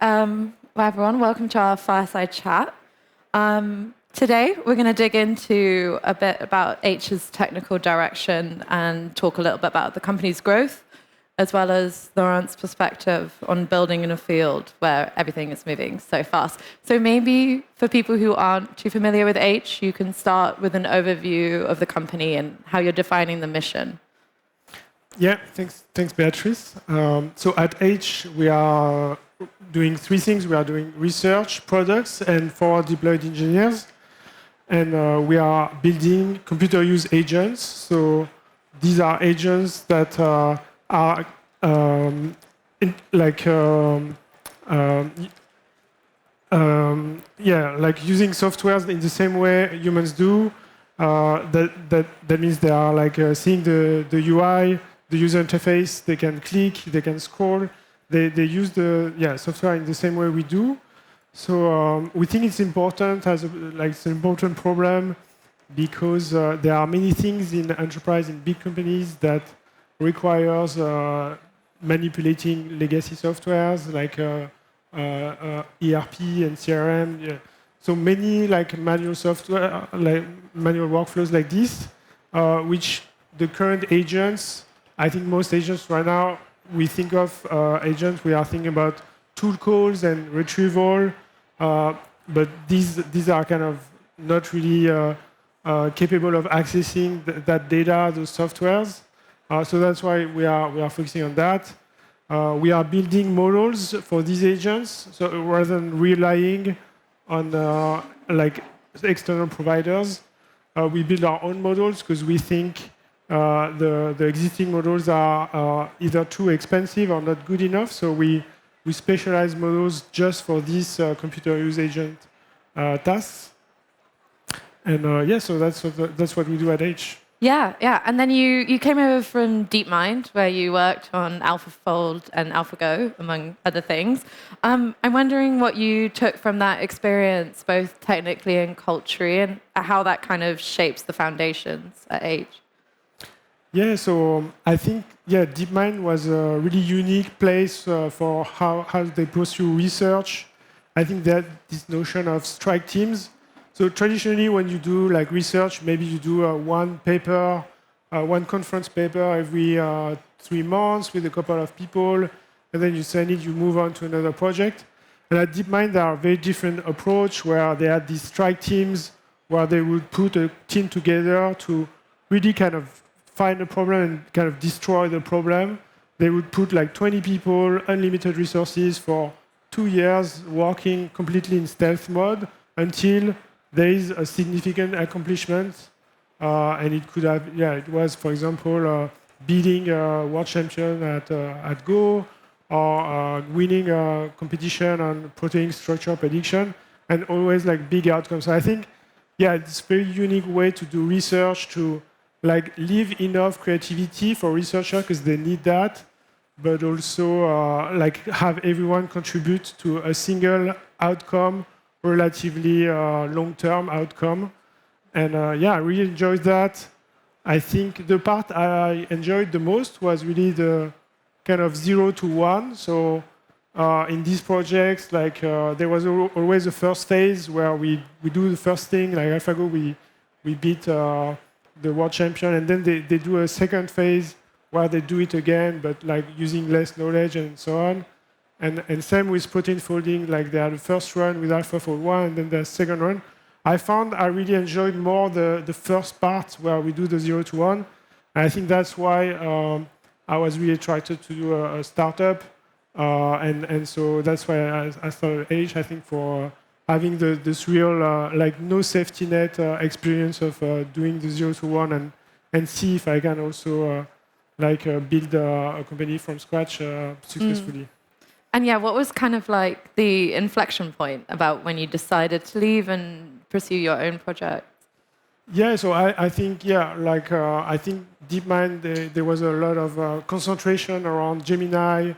Well, everyone, welcome to our fireside chat. Today, we're going to dig into a bit about H's technical direction and talk a little bit about the company's growth, as well as Laurent's perspective on building in a field where everything is moving so fast. So maybe for people who aren't too familiar with H, you can start with an overview of the company and how you're defining the mission. Yeah, thanks, Beatrice. So at H, we are doing three things. We are doing research, products, and forward deployed engineers. And we are building computer use agents. So these are agents that are like using softwares in the same way humans do. That means they are like seeing the UI, the user interface. They can click, they can scroll. They use the software in the same way we do. So we think it's important it's an important problem because there are many things in enterprise, in big companies that requires manipulating legacy softwares like ERP and CRM. Yeah. So many like manual software, like manual workflows like this, which the current agents, I think most agents right now, we think of agents, we are thinking about tool calls and retrieval, but these are kind of not really capable of accessing that data, those softwares. So that's why we are focusing on that. We are building models for these agents, so rather than relying on like external providers, we build our own models because we think the existing models are either too expensive or not good enough. So we specialize models just for these computer use agent tasks. And so that's what we do at H. Yeah. And then you came over from DeepMind, where you worked on AlphaFold and AlphaGo, among other things. I'm wondering what you took from that experience, both technically and culturally, and how that kind of shapes the foundations at H. Yeah, so I think DeepMind was a really unique place for how they pursue research. I think that this notion of strike teams. So traditionally, when you do like research, maybe you do one paper, one conference paper every 3 months with a couple of people, and then you send it, you move on to another project. And at DeepMind, there are a very different approach where they had these strike teams where they would put a team together to really kind of find a problem and kind of destroy the problem. They would put like 20 people, unlimited resources for 2 years, working completely in stealth mode until there is a significant accomplishment. And it could have, it was, for example, beating a world champion at Go, or winning a competition on protein structure prediction, and always like big outcomes. So I think, it's a very unique way to do research, to like leave enough creativity for researchers because they need that, but also like have everyone contribute to a single outcome, relatively long-term outcome. And I really enjoyed that. I think the part I enjoyed the most was really the kind of 0 to 1. So in these projects, like there was always a first phase where we do the first thing, like AlphaGo, we beat the world champion, and then they do a second phase where they do it again, but like using less knowledge and so on. And same with protein folding, like they had the first run with AlphaFold 1, and then the second run. I found I really enjoyed more the first part where we do the 0 to 1. And I think that's why I was really attracted to do a startup. And so that's why I started H, I think, for having this real, like no safety net experience of doing the 0 to 1 and see if I can also build a company from scratch successfully. And what was kind of like the inflection point about when you decided to leave and pursue your own project? Yeah, so I think, I think DeepMind, there was a lot of concentration around Gemini.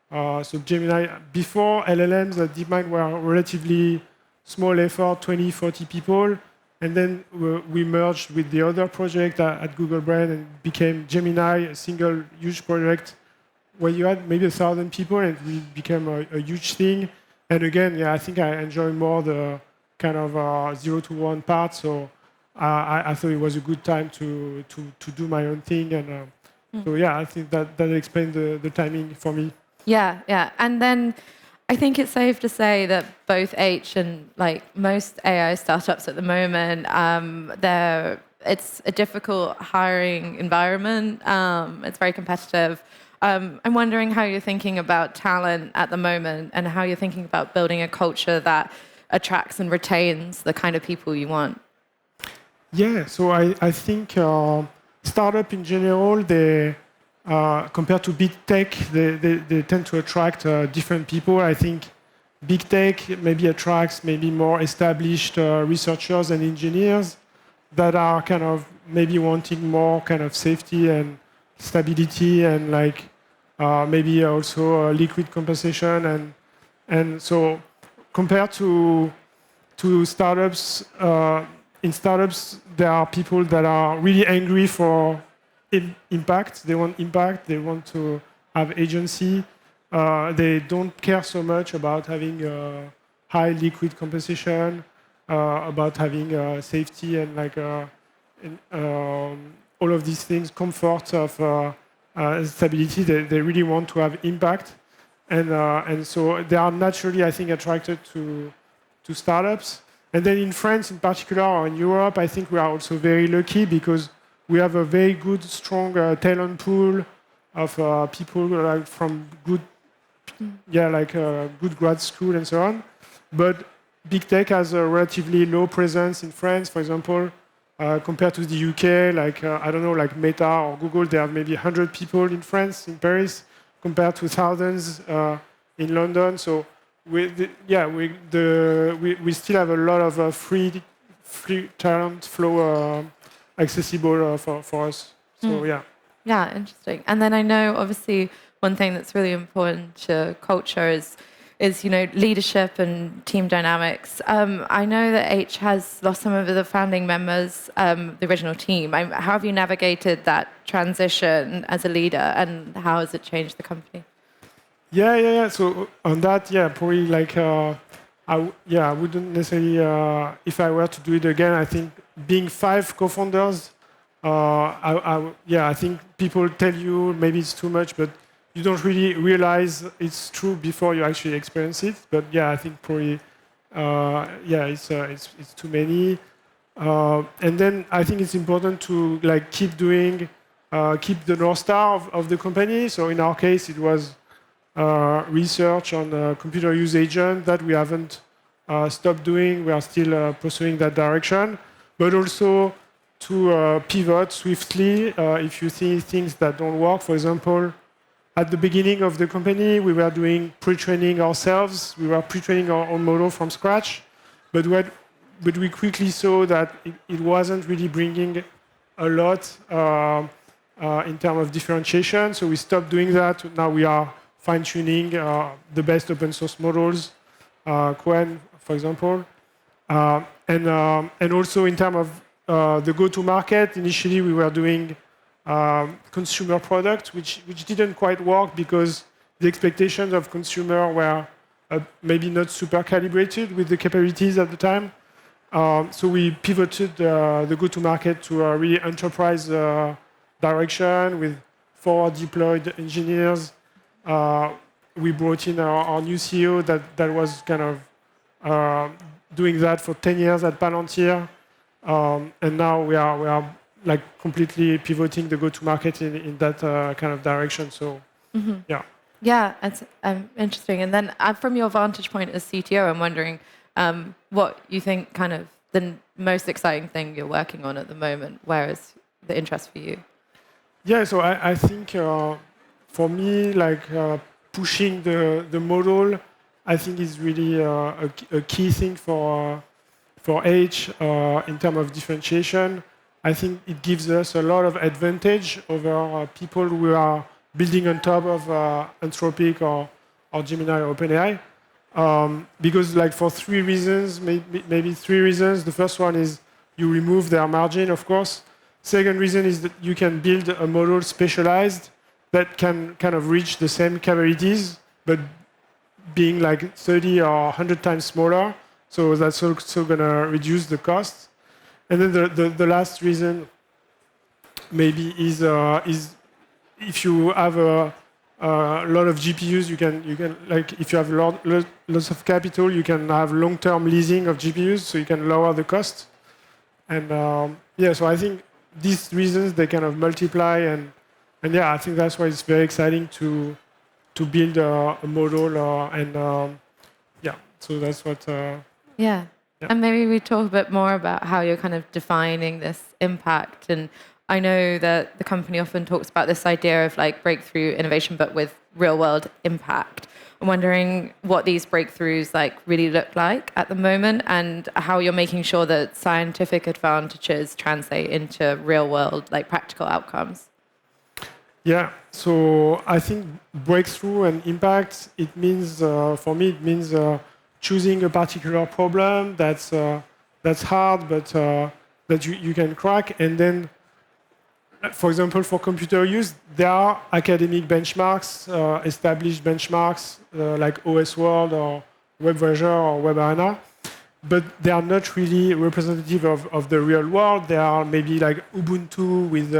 So Gemini, before LLMs at DeepMind were relatively small effort, 20, 40 people. And then we merged with the other project at Google Brain and became Gemini, a single huge project where you had maybe 1,000 people, and it became a huge thing. And again, yeah, I think I enjoy more the kind of 0 to 1 part. So I thought it was a good time to do my own thing. And so yeah, I think that explains the timing for me. Yeah, yeah. And then I think it's safe to say that both H and like most AI startups at the moment, it's a difficult hiring environment. It's very competitive. I'm wondering how you're thinking about talent at the moment and how you're thinking about building a culture that attracts and retains the kind of people you want. Yeah, so I think startup in general, they compared to big tech, they tend to attract different people. I think big tech maybe attracts maybe more established researchers and engineers that are kind of maybe wanting more kind of safety and stability and like maybe also liquid compensation and so compared to startups in startups there are people that are really angry for impact. They want impact. They want to have agency. They don't care so much about having high liquid compensation, about having safety and like all of these things, comfort of stability. They really want to have impact, and so they are naturally, I think, attracted to startups. And then in France, in particular, or in Europe, I think we are also very lucky because we have a very good, strong talent pool of people like from good, good grad school and so on. But big tech has a relatively low presence in France, for example, compared to the UK. Like I don't know, like Meta or Google, they have maybe 100 people in France, in Paris, compared to thousands in London. So we still have a lot of free talent flow accessible for us. So yeah. Yeah, interesting. And then I know obviously one thing that's really important to culture is leadership and team dynamics. I know that H has lost some of the founding members, the original team. How have you navigated that transition as a leader, and how has it changed the company? Yeah. So on that, probably like I wouldn't necessarily if I were to do it again. I think being 5 co-founders, I think people tell you maybe it's too much, but you don't really realize it's true before you actually experience it. But I think probably it's too many. And then I think it's important to like keep the North Star of the company. So in our case, it was research on computer use agent that we haven't stopped doing. We are still pursuing that direction, but also to pivot swiftly if you see things that don't work. For example, at the beginning of the company, we were doing pre-training ourselves. We were pre-training our own model from scratch, but we quickly saw that it wasn't really bringing a lot in terms of differentiation. So we stopped doing that. Now we are fine-tuning the best open source models, Qwen, for example, and also in terms of the go-to-market. Initially, we were doing consumer products, which didn't quite work because the expectations of consumer were maybe not super calibrated with the capabilities at the time. So we pivoted the go-to-market to a really enterprise direction with 4 deployed engineers. We brought in our new CEO that was kind of doing that for 10 years at Palantir. And now we are like completely pivoting the go-to-market in that kind of direction. So, yeah. Yeah, it's interesting. And then from your vantage point as CTO, I'm wondering what you think kind of the most exciting thing you're working on at the moment. Where is the interest for you? Yeah, so I think for me, like pushing the model, I think is really a key thing for H in terms of differentiation. I think it gives us a lot of advantage over people who are building on top of Anthropic or Gemini or OpenAI. Because like for 3 reasons, maybe 3 reasons. The first one is you remove their margin, of course. Second reason is that you can build a model specialized that can kind of reach the same capabilities, but being like 30 or 100 times smaller. So that's also going to reduce the cost. And then the last reason maybe is if you have a lot of GPUs, you can like if you have lots of capital, you can have long-term leasing of GPUs, so you can lower the cost. And yeah, so I think these reasons they kind of multiply, and yeah, I think that's why it's very exciting to build a model, yeah. So that's what. Yeah. Yeah. And maybe we talk a bit more about how you're kind of defining this impact. And I know that the company often talks about this idea of like breakthrough innovation, but with real world impact. I'm wondering what these breakthroughs like really look like at the moment and how you're making sure that scientific advantages translate into real world, like practical outcomes. Yeah, so I think breakthrough and impact, it means, for me, it means choosing a particular problem that's hard, but that you can crack. And then, for example, for computer use, there are academic benchmarks, established benchmarks like OS World or WebVager or WebArena, but they are not really representative of the real world. They are maybe like Ubuntu with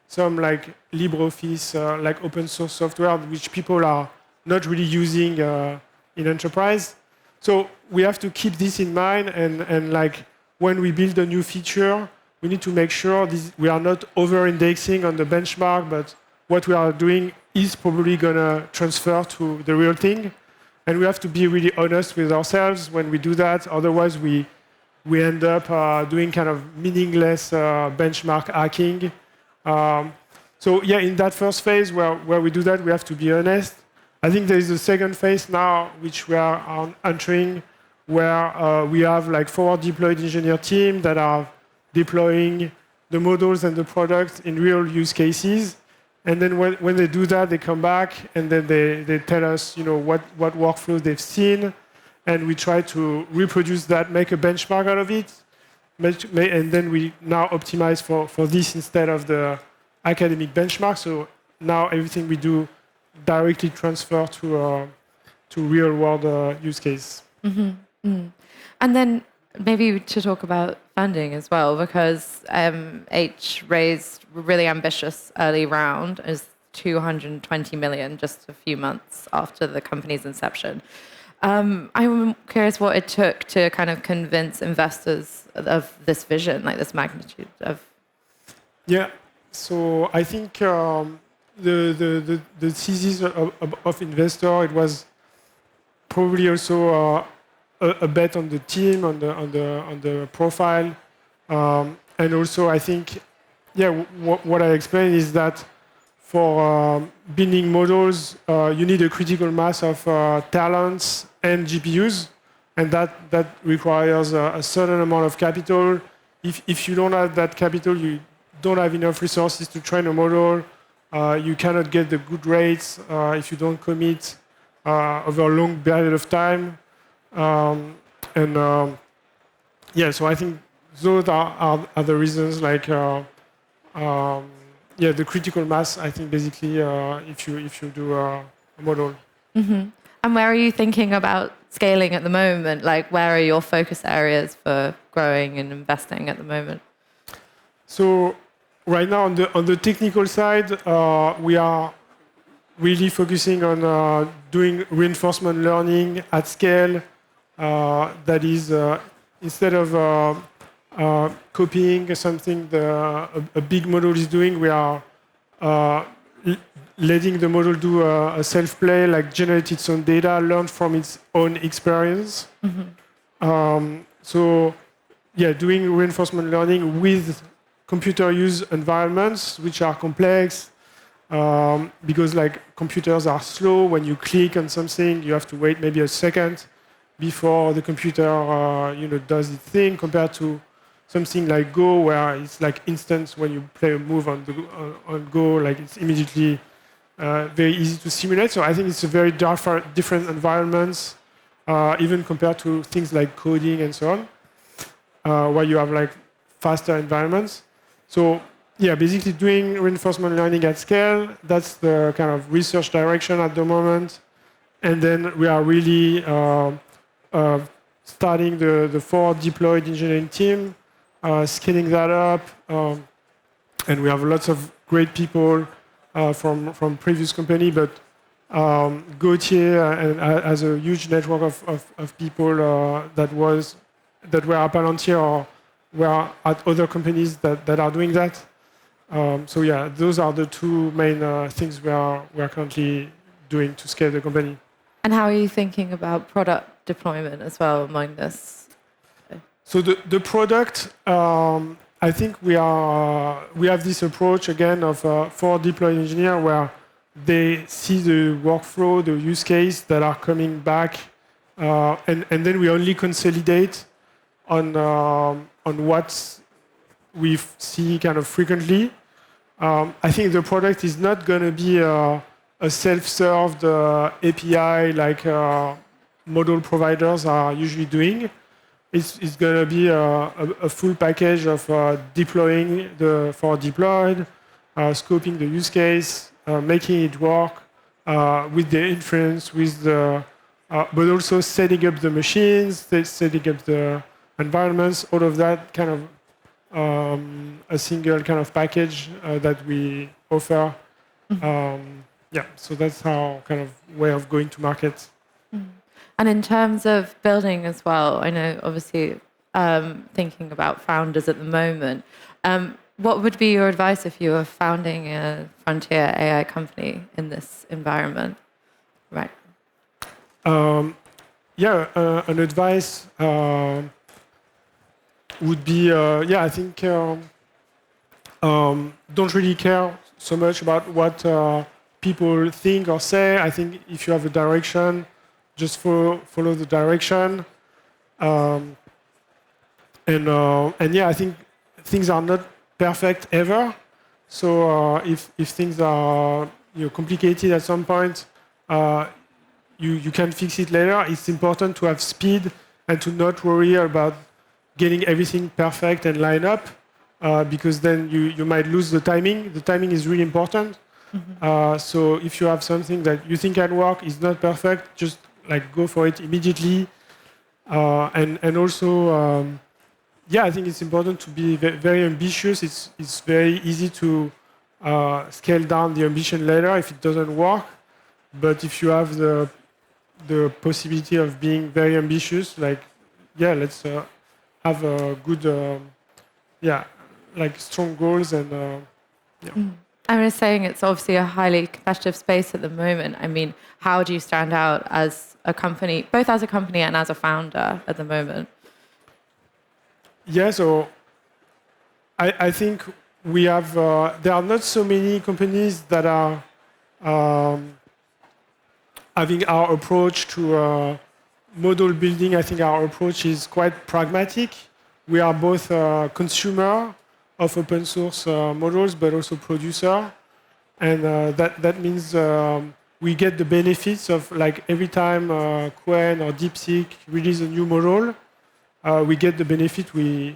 some like LibreOffice, like open source software, which people are not really using in enterprise. So we have to keep this in mind, and like when we build a new feature, we need to make sure we are not over-indexing on the benchmark, but what we are doing is probably going to transfer to the real thing. And we have to be really honest with ourselves when we do that. Otherwise, we end up doing kind of meaningless benchmark hacking. So yeah, in that first phase where we do that, we have to be honest. I think there is a second phase now, which we are entering, where we have like forward deployed engineer team that are deploying the models and the products in real use cases. And then when they do that, they come back and then they tell us, what workflows they've seen, and we try to reproduce that, make a benchmark out of it, and then we now optimize for this instead of the academic benchmark. So now everything we do directly transfer to real world use case. Mm-hmm. Mm-hmm. And then maybe to talk about funding as well, because H raised a really ambitious early round, is 220 million just a few months after the company's inception. I'm curious what it took to kind of convince investors of this vision, like this magnitude of. Yeah, so I think the thesis of investor, it was probably also a bet on the team, on the profile, and also I think, yeah, what I explained is that for building models, you need a critical mass of talents and GPUs, and that requires a certain amount of capital. If you don't have that capital, you don't have enough resources to train a model. You cannot get the good rates if you don't commit over a long period of time. Yeah, so I think those are the reasons, like yeah, the critical mass. I think basically if you do a model. Mm-hmm. And where are you thinking about scaling at the moment? Like, where are your focus areas for growing and investing at the moment? So right now on the technical side, we are really focusing on doing reinforcement learning at scale. That is, instead of copying something a big model is doing, we are letting the model do a self-play, like generate its own data, learn from its own experience. Mm-hmm. So, yeah, doing reinforcement learning with computer use environments, which are complex, because like computers are slow. When you click on something, you have to wait maybe a second before the computer does its thing, compared to something like Go, where it's like instant. When you play a move on Go, like it's immediately very easy to simulate. So I think it's a very different environments, even compared to things like coding and so on, where you have like faster environments. So yeah, basically doing reinforcement learning at scale, that's the kind of research direction at the moment. And then we are really uh, starting the forward deployed engineering team, scaling that up, and we have lots of great people from previous company, but Gauthier has a huge network of people that were at Palantir or were at other companies that are doing that. So yeah, those are the two main things we are currently doing to scale the company. And how are you thinking about product deployment as well among this? So the product, I think we have this approach again of for deployed engineer where they see the workflow, the use case that are coming back, and then we only consolidate on what we see kind of frequently. I think the product is not going to be a self-served API like model providers are usually doing. It's going to be a full package of deploying for deployed, scoping the use case, making it work with the inference, but also setting up the machines, setting up the environments, all of that kind of a single kind of package that we offer. Yeah, so that's our kind of way of going to market. And in terms of building as well, I know obviously thinking about founders at the moment, what would be your advice if you were founding a frontier AI company in this environment? Right. An advice would be, I think don't really care so much about what people think or say. I think if you have a direction, just follow the direction. I think things are not perfect ever. So if things are complicated at some point, you can fix it later. It's important to have speed and to not worry about getting everything perfect and line up, because then you might lose the timing. The timing is really important. So if you have something that you think can work, is not perfect, just go for it immediately. And also, I think it's important to be very ambitious. It's very easy to scale down the ambition later if it doesn't work. But if you have the possibility of being very ambitious, let's have a good, strong goals and I was saying it's obviously a highly competitive space at the moment. I mean, how do you stand out as a company, both as a company and as a founder at the moment? Yeah, so I think we have, there are not so many companies that are having our approach to model building. I think our approach is quite pragmatic. We are both consumer of open source models, but also producer. And that means we get the benefits of every time Qwen or DeepSeek release a new model, we get the benefit. We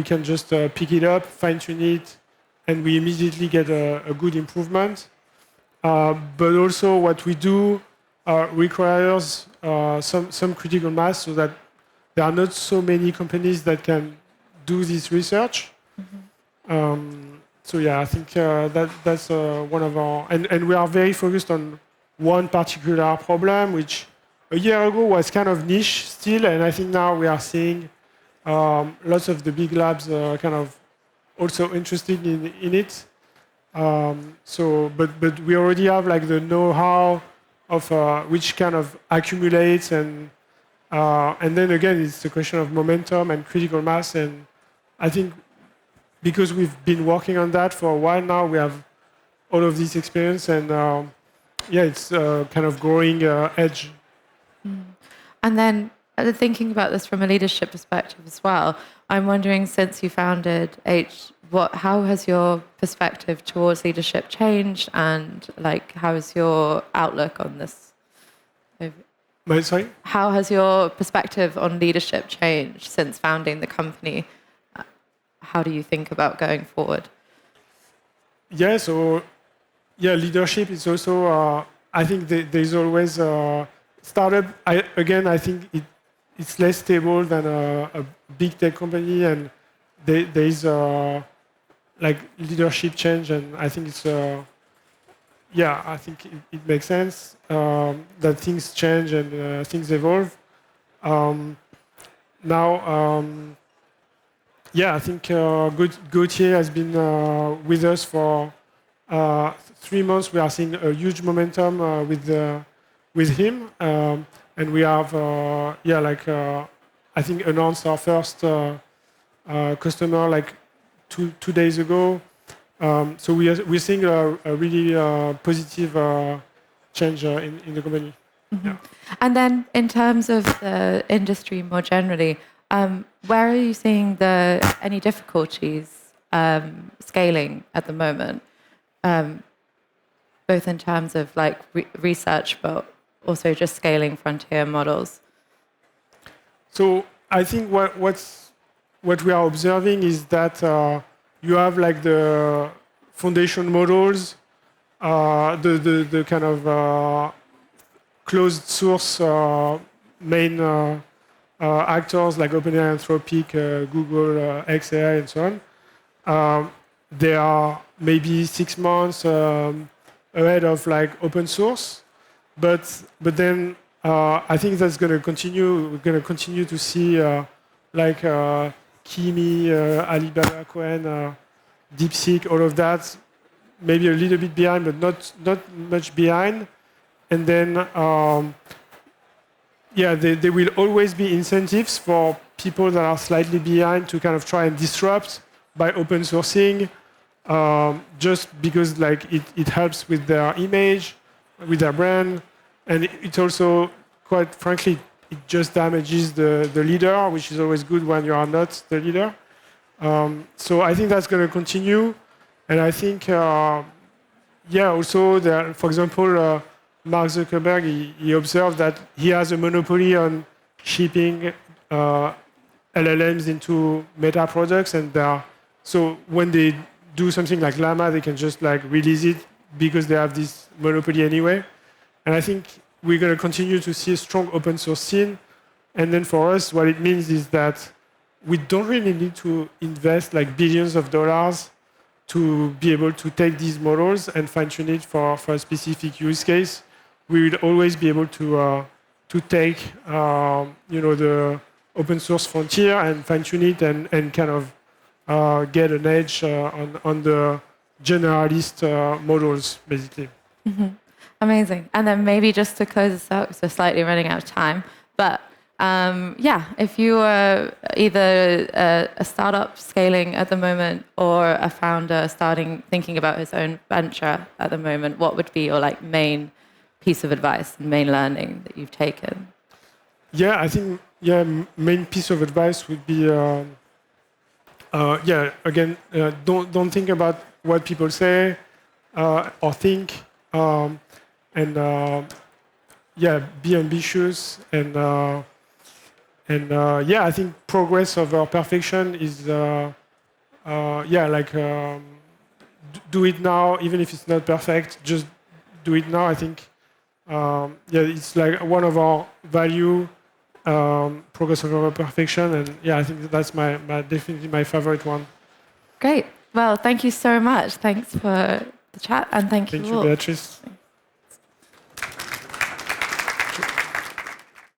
can just pick it up, fine-tune it, and we immediately get a good improvement. But also what we do requires some critical mass so that there are not so many companies that can do this research. I think that's one of our... And we are very focused on one particular problem, which a year ago was kind of niche still, and I think now we are seeing lots of the big labs kind of also interested in it. But we already have the know-how of which kind of accumulates, and then again it's a question of momentum and critical mass, and I think because we've been working on that for a while now, we have all of this experience, and it's kind of growing edge. And then thinking about this from a leadership perspective as well, I'm wondering, since you founded H, how has your perspective towards leadership changed, and how is your outlook on this? Sorry? How has your perspective on leadership changed since founding the company? How do you think about going forward? Yeah, so leadership is also I think there's always a startup. I think it's less stable than a big tech company, and there's like leadership change, and I think it's I think it makes sense that things change and things evolve. Um, now, I think Gauthier has been with us for 3 months. We are seeing a huge momentum with him, and we have I think announced our first customer like two days ago. So we're seeing a really positive change in the company. Mm-hmm. Yeah. And then in terms of the industry more generally, where are you seeing any difficulties scaling at the moment, both in terms of like research, but also just scaling frontier models? So I think what we are observing is that you have like the foundation models, the kind of closed source main actors like OpenAI, Anthropic, Google, XAI, and so on. They are maybe 6 months ahead of like open source, but then I think that's going to continue. We're going to continue to see like Kimi, Alibaba, Cohen, DeepSeek, all of that, maybe a little bit behind, but not much behind. And then, there will always be incentives for people that are slightly behind to kind of try and disrupt by open sourcing, just because like it helps with their image, with their brand, and it also, quite frankly, it just damages the leader, which is always good when you are not the leader. So I think that's going to continue, and I think also there, for example. Mark Zuckerberg, he observed that he has a monopoly on shipping LLMs into Meta products, and so when they do something like Llama, they can just like release it because they have this monopoly anyway. And I think we're going to continue to see a strong open source scene. And then for us, what it means is that we don't really need to invest like billions of dollars to be able to take these models and fine-tune it for a specific use case. We will always be able to take the open source frontier and fine-tune it and kind of get an edge on the generalist models, basically. Mm-hmm. Amazing. And then maybe just to close this out, because we're slightly running out of time, but if you were either a startup scaling at the moment or a founder thinking about his own venture at the moment, what would be your like main piece of advice and main learning that you've taken? I think main piece of advice would be don't think about what people say or think, and be ambitious, and I think progress over perfection is do it now, even if it's not perfect, just do it now. I think it's like one of our value, progress over perfection, and I think that's definitely my favorite one. Great. Well, thank you so much. Thanks for the chat, and thank you all. Thank you, Beatrice.